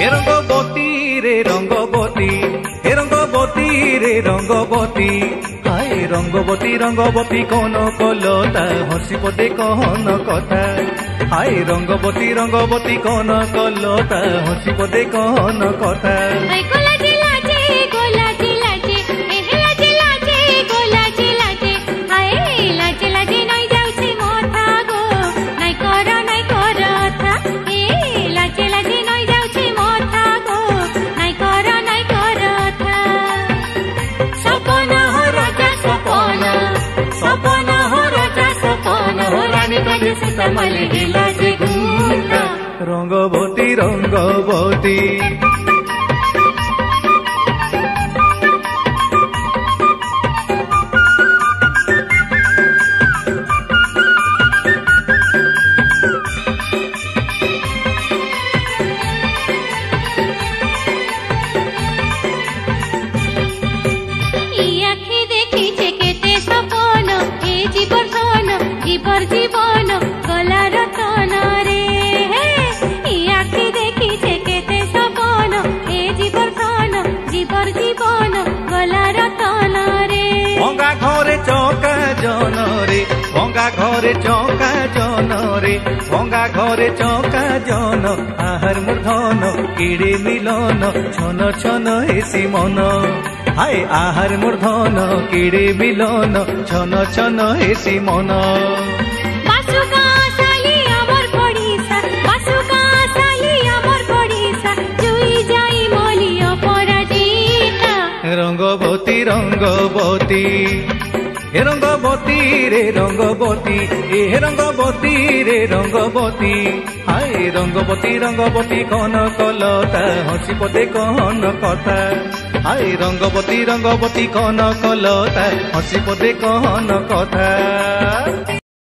ए रंगबती रे रंगबती, ए रंगबती रे रंगबती, हाय रंगबती रंगबती कौन कलता हसी पदे कहन कथा, हाय रंगबती रंगबती कौन कलता हसी पदे कहन कथा। रंगबती रंगबती जीवन गला रतन रे आखि देखी केते सपन ए जीवन जीवन गला रतन रे। भंगा घरे चौका जन रे, भंगा घरे चौका जन रे, भंगा घरे चौका जन आहार मूर्धन किड़े मिलन छन छन हेसी मन, हाय आहार मूर्धन किड़े मिलन छन छन हेसी मन। रंगबती रंगबती, ए रंगबती रे रंगबती, ए रंगबती रे रंगबती, हाय रंगबती रंगबती कौन कलता हसी पदे कहन कथा, हाय रंगबती रंगबती कौन कलता हसी पदे कहन कथा।